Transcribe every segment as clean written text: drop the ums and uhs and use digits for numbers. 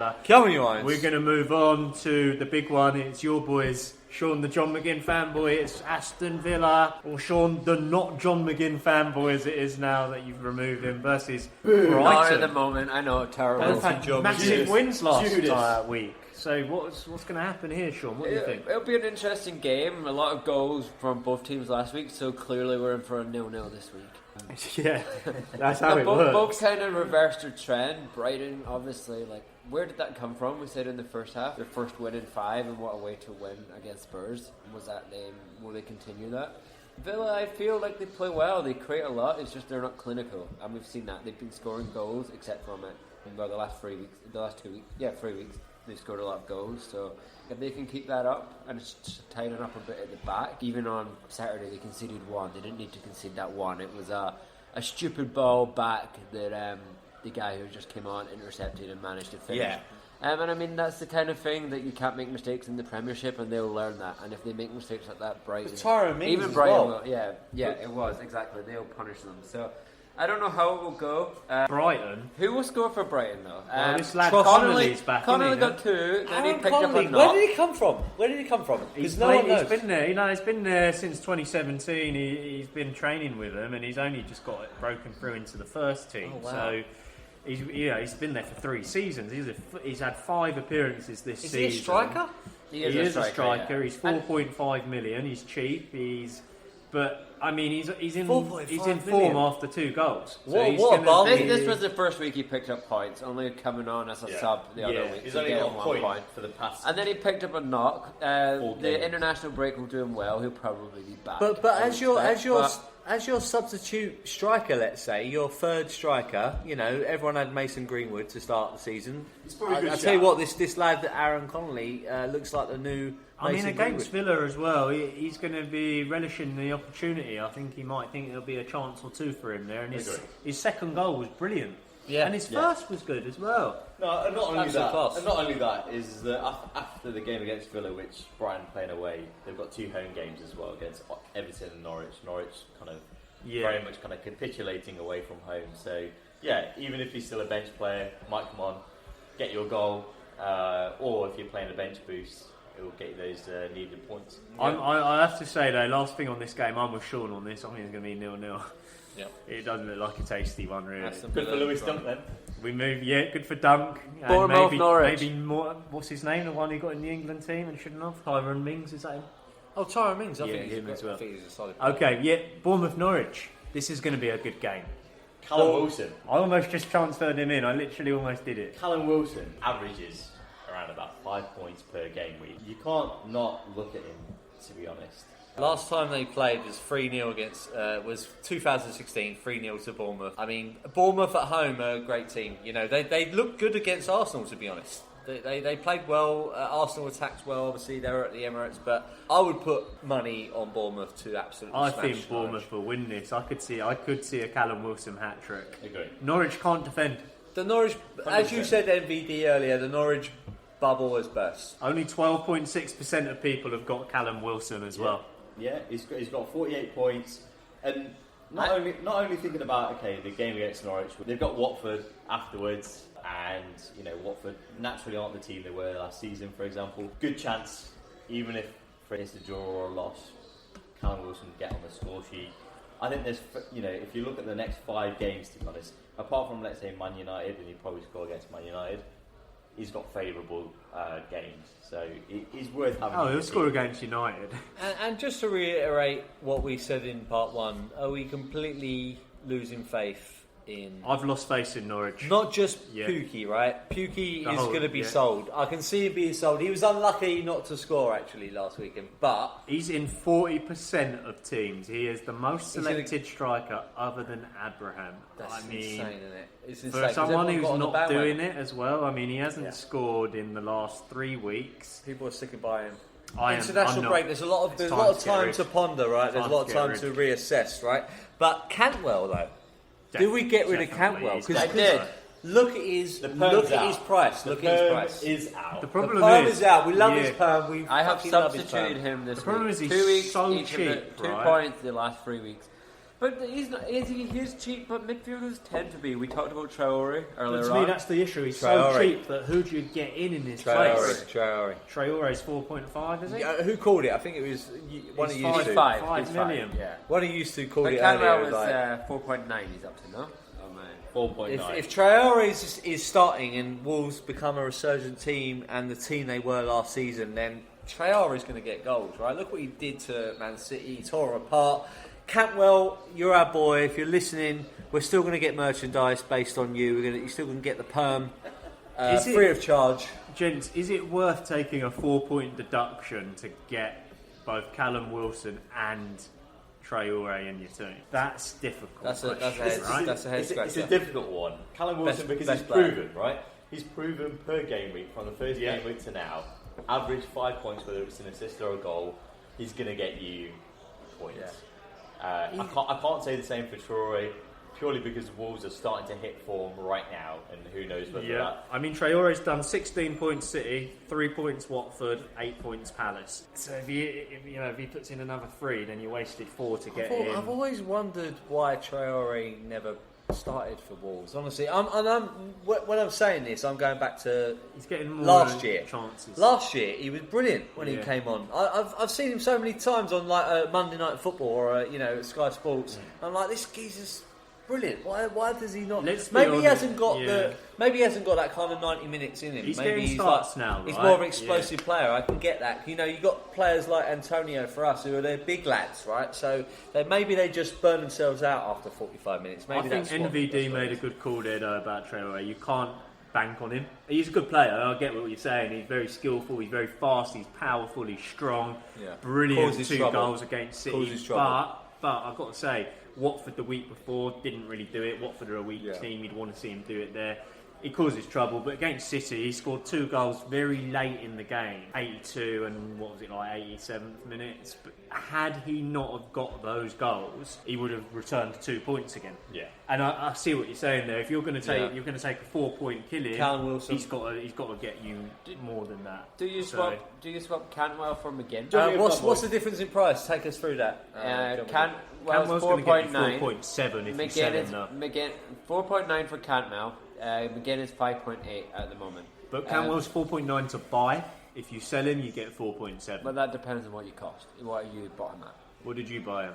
Come on, you Irons. We're going to move on to the big one. It's your boys, Sean the John McGinn fanboy. It's Aston Villa, or Sean the not John McGinn fanboy as it is now that you've removed him, versus Brighton. Not at the moment, I know, terrible. They've had massive wins last week. So what's going to happen here, Sean? What do you think? It'll be an interesting game. A lot of goals from both teams last week, so clearly we're in for a 0-0 this week. Yeah, that's how it works. Both kind of reversed their trend. Brighton, obviously, where did that come from? We said in the first half, their first win in 5, and what a way to win against Spurs. Will they continue that? Villa, I feel like they play well. They create a lot. It's just they're not clinical, and we've seen that. They've been scoring goals, except for the last 3 weeks. The last 2 weeks, 3 weeks. They've scored a lot of goals, so if they can keep that up and just tighten up a bit at the back. Even on Saturday they conceded 1. They didn't need to concede that 1. It was a stupid ball back that the guy who just came on intercepted and managed to finish. Yeah. And I mean, that's the kind of thing that you can't make mistakes in the Premiership, and they'll learn that. And if they make mistakes like that, Brighton, even Brighton, will, it was exactly. They'll punish them. So I don't know how it will go. Brighton. Who will score for Brighton though? This lad Connolly's back. Connolly got 2. Then he picked up a knock. Where did he come from? He's been there. He's been there since 2017. He's been training with them, and he's only just got broken through into the first team. Oh, wow. So he's been there for 3 seasons. He's had 5 appearances this season. Is he a striker? He is a striker. Yeah. He's 4.5 million. He's cheap. But I mean, he's in form after 2 goals. So this was the first week he picked up points, only coming on as a sub the other week. He's only got a point for the past. And then he picked up a knock. The international break will do him well. He'll probably be back. But as your substitute striker, let's say your third striker, everyone had Mason Greenwood to start the season. I tell you what, this lad Aaron Connolly looks like the new. Against Villa as well, he's going to be relishing the opportunity. I think he might think there'll be a chance or 2 for him there. And his second goal was brilliant. Yeah. And his first was good as well. No, and not only that is that after the game against Villa, which Brighton playing away, they've got 2 home games as well against Everton and Norwich. Norwich very much capitulating away from home. So even if he's still a bench player, might come on, get your goal, or if you're playing a bench boost, it will get you those needed points. I have to say though, last thing on this game, I'm with Sean on this. I think it's going to be 0-0. Yep. It doesn't look like a tasty one, really. Good for Lewis Dunk then. We move, good for Dunk. Bournemouth, Norwich. Maybe more. What's his name? The one who got in the England team and shouldn't have. Tyrone Mings, is that him? Oh, Tyrone Mings. I think him as well. I think he's a solid player. Okay, Bournemouth, Norwich. This is going to be a good game. Callum Wilson. I almost just transferred him in. I literally almost did it. Callum Wilson averages around about 5 points per game week. You can't not look at him, to be honest. Last time they played was 3-0 against was 2016, 3-0 to Bournemouth. I mean, Bournemouth at home are a great team. They looked good against Arsenal, to be honest. They played well. Arsenal attacked well. Obviously, they were at the Emirates, but I would put money on Bournemouth to absolutely. I think Bournemouth will win this. I could see a Callum Wilson hat trick. Agree. Norwich can't defend. The Norwich, 100%. As you said, MVD earlier, the Norwich bubble is burst. Only 12.6% of people have got Callum Wilson as well. Yeah, he's got 48 points, and not only thinking about the game against Norwich, they've got Watford afterwards, and Watford naturally aren't the team they were last season, for example. Good chance, even if it's a draw or a loss, Callum Wilson will get on the score sheet. I think there's if you look at the next 5 games, to be honest, apart from let's say Man United, and he'll probably score against Man United, he's got favourable games, so he's worth having. Oh, he'll score against United. And just to reiterate what we said in part 1, are we completely losing faith in... I've lost faith in Norwich. Not just Pukki, right? Pukki is going to be sold. I can see him being sold. He was unlucky not to score, actually, last weekend, but... He's in 40% of teams. He is the most selected striker other than Abraham. That's insane, isn't it? It's insane. For someone who's not doing it as well, I mean, he hasn't scored in the last 3 weeks. People are sticking by him. International break. There's a lot of time to ponder, right? There's a lot of time to reassess, right? But Cantwell, though, do we get rid of Cantwell? Because I did. Look at his price. The perm is out. The problem is out. We love his perm. I have substituted him this week. The problem is he's 2 weeks, so each cheap, of it, 2 right? points the last 3 weeks. But he's not. He's cheap, but midfielders tend to be. We talked about Traore earlier But to on. me, that's the issue. He's Traore. so cheap that who do you get in his Traore. place? Traore. Traore's 4.5, is he? Who called it? I think it was one of you. He's He's two. five. 5 He's million. Yeah. One of you two called But it Canwell earlier. was Like, 4.9. He's up to, no? Oh man. 4.9. if Traore is starting and Wolves become a resurgent team and the team they were last season, then Traore is going to get goals, right? Look what he did to Man City. He tore apart. Cantwell, you're our boy. If you're listening, we're still going to get merchandise based on you. You're still going to get the perm free of charge. Gents, is it worth taking a 4-point deduction to get both Callum Wilson and Traore in your team? That's difficult. That's a question, right? head It's scratcher. a difficult one. Callum Wilson, because best he's player. proven, right? He's proven per game week, from the first game week to now, average 5 points, whether it's an assist or a goal, he's going to get you points. Yeah. I can't say the same for Traore, purely because Wolves are starting to hit form right now, and who knows whether that... I mean, Traore's done 16 points City, 3 points Watford, 8 points Palace. So if he puts in another 3, then you wasted 4 to get in. I've always wondered why Traore never started for Wolves. Honestly, when I'm saying this, I'm going back to He's getting more last year. chances. Last year, he was brilliant when he Yeah. came on. I've seen him so many times on like Monday Night Football or Sky Sports. I'm like, this geezer's brilliant. Why does he not? Let's be Maybe he honest, hasn't got yeah. Maybe he hasn't got that kind of 90 minutes in him. He's Maybe getting he's starts like, now, He's right? more of an explosive player. I can get that. You got players like Antonio for us who are they're big lads, right? So maybe they just burn themselves out after 45 minutes. Maybe I think that's what- NVD that's what made it a is. good call there though about Traore. You can't bank on him. He's a good player. I get what you're saying. He's very skillful. He's very fast. He's powerful. He's strong. Yeah. Brilliant. Causes 2 trouble. goals against City. Causes trouble. But I've got to say, Watford the week before didn't really do it. Watford are a weak Yeah. team. You'd want to see him do it there. He causes trouble, but against City, he scored 2 goals very late in the game, 82 and 87th minutes. But had he not have got those goals, he would have returned 2 points again. Yeah. And I see what you're saying there. If you're going to take, Yeah. you're going to take a 4-point killing. Callum Wilson. He's got to get you more than that. Do you So- swap Cantwell for McGinn? What's the difference in price? Take us through that. Cantwell's Cantwell's going to get you 4.9. 4.7 if you sell him though. McGinn 4.9 for Cantwell. McGinn is 5.8 at the moment. But Cantwell's 4.9 to buy. If you sell him, you get 4.7. But that depends on what you cost. What you bought him at. What did you buy him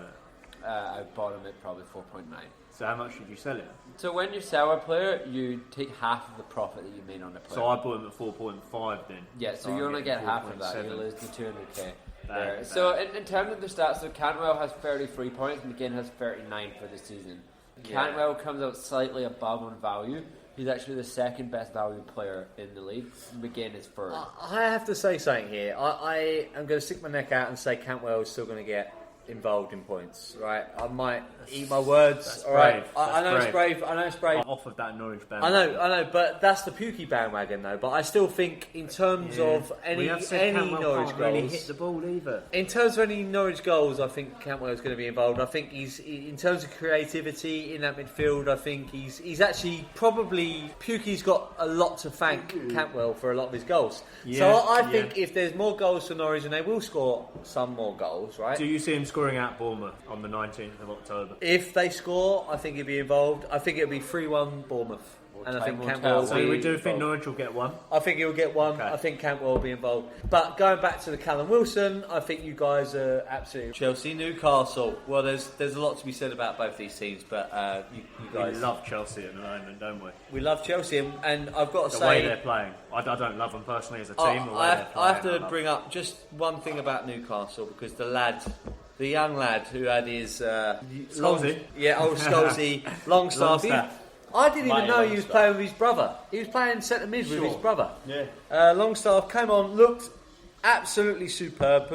at? I bought him at probably 4.9. So how much did you sell him? So when you sell a player, you take half of the profit that you made on the player. So I bought him at 4.5 then. Yeah, so I'm you only getting get half of that. 4.7. You lose the 200k. Bad, There. So in terms of the stats, so Cantwell has 33 points, McGinn has 39 for the season. Cantwell comes out slightly above on value. He's actually the second best value player in the league. McGinn is third. I have to say something here. I am going to stick my neck out and say Cantwell is still going to get involved in points, right? I might eat my words, That's all right? brave. I know That's it's brave. I know it's brave. Off of that Norwich band. I know, but that's the Pukki bandwagon, though. But I still think, in terms of any Norwich can't really goals, hit the ball either. in terms of any Norwich goals, I think Cantwell is going to be involved. I think he's, in terms of creativity in that midfield, I think he's actually probably Pukki's got a lot to thank Cantwell for a lot of his goals. So I think if there's more goals for Norwich, and they will score some more goals, right? Do you see him scoring out Bournemouth on the 19th of October? If they score, I think he'll be involved. I think it'll be 3-1 Bournemouth. And I think Time will Cantwell tell. will So be we do think involved. Norwich will get one. I think he'll get one. Okay. I think Cantwell will be involved. But going back to the Callum Wilson, I think you guys are absolutely Chelsea, Newcastle. Well, there's a lot to be said about both these teams, but you guys We love Chelsea at the moment, don't we? we love Chelsea, and I've got to The way they're say, playing. I don't love them personally as a team. the way I they're have playing, to bring up just one thing about Newcastle, because the young lad who had his Scholesy. old Scholesy, Longstaff. Longstaff. I didn't even Mighty know he was Longstaff. playing with his brother. He was playing centre mid with Sure. his brother. Yeah. Longstaff came on, looked absolutely superb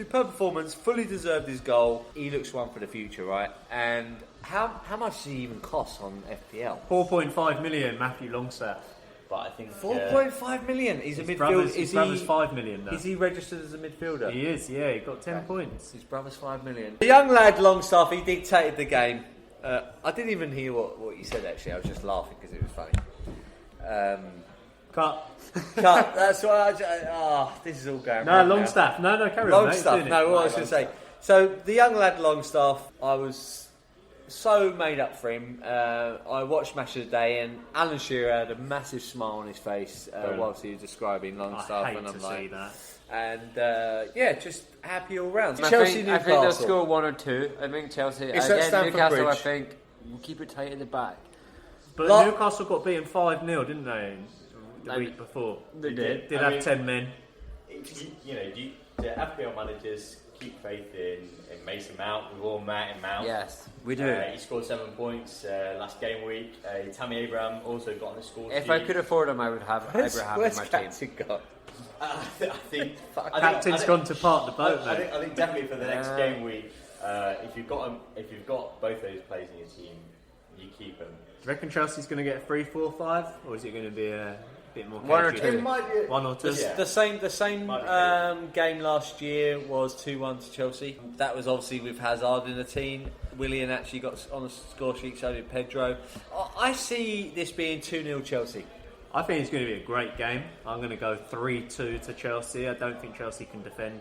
performance, fully deserved his goal. He looks one for the future, right? And how much does he even cost on FPL? 4.5 million, Matthew Longstaff. But I think 4.5 million. He's a His midfielder. his brother's 5 million though. Is he registered as a midfielder? He is, yeah. He got 10 points. His brother's 5 million. The young lad Longstaff, he dictated the game. I didn't even hear what you said, actually. I was just laughing because it was funny. Cut. Cut. That's why this is all going No, wrong now. Longstaff. No, carry on, mate. Longstaff. Doing it. No, what I was going to say. So the young lad Longstaff, I was so made up for him. I watched Match of the Day, and Alan Shearer had a massive smile on his face whilst he was describing Longstaff, I hate and I'm to like, see that. And just happy all round. I think they'll score 1 or 2. I think Chelsea. It's at Again, Stamford Newcastle, Bridge. I think, will keep it tight at the back. But Newcastle got beaten 5-0, didn't they? The week before. They did. Did have 10 men. The FPL managers keep faith in Mason Mount. We've all met in Mount. Yes, we do. He scored 7 points last game week. Tammy Abraham also got on the score If sheet. I could afford him, I would have Abraham in my team. Got? I think Captain's gone to part the boat, mate. I think definitely for the next game week, if you've got both those players in your team, you keep them. Do you reckon Chelsea's going to get 3-4-5, or is it going to be a bit more? 1 or cagey? 2. It might be 1 or 2. Yeah. The same game last year was 2-1 to Chelsea. That was obviously with Hazard in the team. Willian actually got on the score sheet, so did Pedro. I see this being 2-0 Chelsea. I think it's going to be a great game. I'm going to go 3-2 to Chelsea. I don't think Chelsea can defend.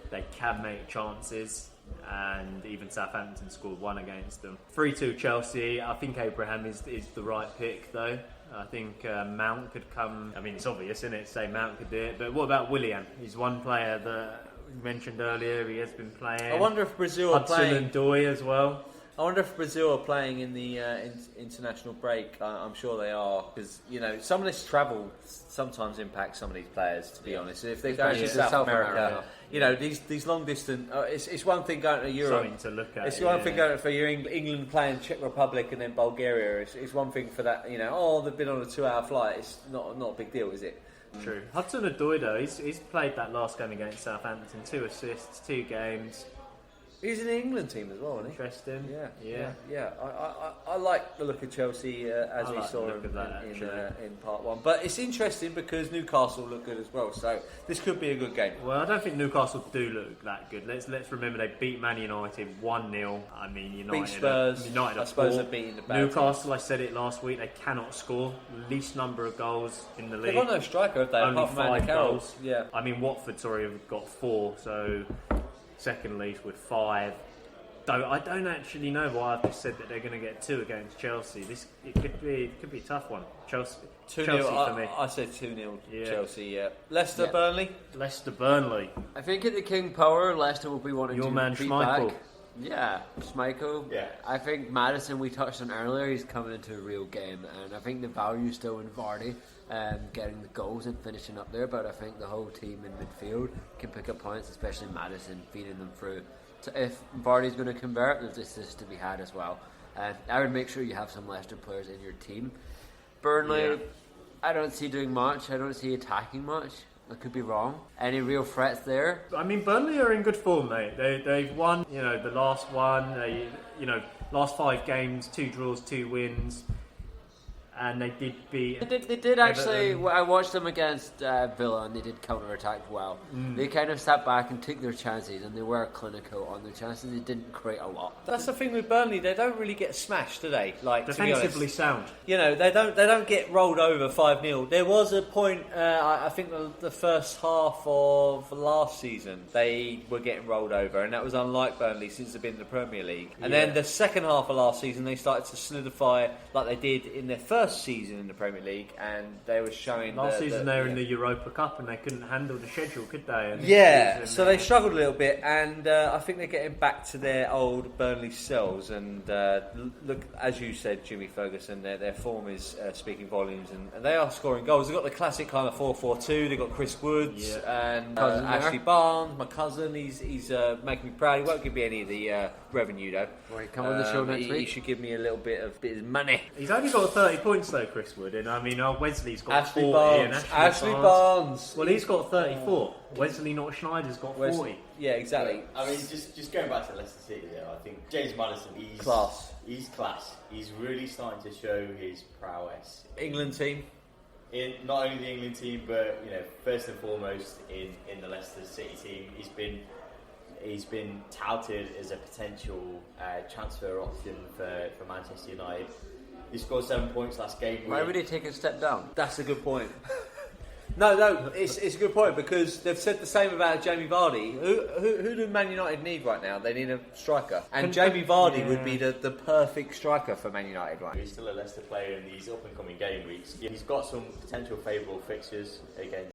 They can make chances, and even Southampton scored 1 against them. 3-2 Chelsea. I think Abraham is the right pick, though. I think Mount could come. I mean, it's obvious, isn't it? Say Mount could do it. But what about Willian? He's one player that we mentioned earlier. He has been playing. I wonder if Brazil are Hudson playing. and Doy as well. I wonder if Brazil are playing in the international break. I'm sure they are, because some of this travel sometimes impacts some of these players. To be honest, if they're going to South America, these long distance. It's one thing going to Europe. Something to look at. It's one thing going for your England playing Czech Republic and then Bulgaria. It's one thing for that. They've been on a 2-hour flight. It's not a big deal, is it? True. Hudson Odoi, though, he's played that last game against Southampton. 2 assists, 2 games. He's in the England team as well, isn't he? Interesting. Yeah. I like the look of Chelsea as we saw in part 1. But it's interesting because Newcastle look good as well, so this could be a good game. Well, I don't think Newcastle do look that good. Let's remember they beat Man United 1-0. I mean, United. Beat Spurs. United I suppose they're beating the bad Newcastle, teams. I said it last week, they cannot score. Least number of goals in the league. They've got no striker, have they? Only Apart from Andy 5 Carroll. goals. Yeah. I mean, Watford, have got 4, so second least with 5. Though I don't actually know why I've just said that they're going to get 2 against Chelsea. It could be a tough one. Chelsea 2-0 for me. I said 2-0 Yeah. Chelsea, yeah. Leicester, Yeah. Burnley? Leicester Burnley. I think at the King Power, Leicester will be wanting Your to man beat Schmeichel. back. Yeah, Schmeichel. Yeah. I think Maddison, we touched on earlier, he's coming into a real game, and I think the value is still in Vardy, getting the goals and finishing up there. But I think the whole team in midfield can pick up points, especially Maddison feeding them through. So if Vardy's going to convert, there's assists to be had as well. I would make sure you have some Leicester players in your team. Burnley, Yeah. I don't see doing much. I don't see attacking much. I could be wrong. Any real threats there? I mean, Burnley are in good form, mate. They've won, the last one. Last 5 games, 2 draws, 2 wins, and they did beat. They did actually. Everton. I watched them against Villa, and they did counter-attack well. They kind of sat back and took their chances, and they were clinical on their chances. They didn't create a lot. That's the thing with Burnley, they don't really get smashed, do they? Like, to be honest. Defensively sound. They don't get rolled over 5-0. There was a point, I think the first half of last season, they were getting rolled over, and that was unlike Burnley since they've been in the Premier League. And then the second half of last season, they started to solidify like they did in their first season in the Premier League, and they were showing Last season they were in the Europa Cup and they couldn't handle the schedule, could they? And so they struggled a little bit, and I think they're getting back to their old Burnley selves. And look, as you said, Jimmy Ferguson, their form is speaking volumes, and they are scoring goals. They've got the classic kind of 4-4-2. They've got Chris Woods and Ashley Barnes, my cousin. He's making me proud. He won't give me any of the revenue though. Right, come on the show next week. He should give me a little bit of money. He's only got 30 points though, Chris Wood, and I mean Wesley's got Ashley 40. Barnes. And Ashley Barnes. Well, he's got 34. Wesley Not Schneider's got 40. Yeah, exactly. I mean, just going back to Leicester City there, I think James Maddison, he's Class. He's class. He's really starting to show his prowess. England team. In not only the England team, but first and foremost in the Leicester City team, he's been touted as a potential transfer option for Manchester United. He scored 7 points last game. Why would he take a step down? That's a good point. No, it's a good point because they've said the same about Jamie Vardy. Who do Man United need right now? They need a striker, and Jamie Vardy would be the perfect striker for Man United right now. He's still a Leicester player in these up and coming game weeks. He's got some potential favourable fixtures against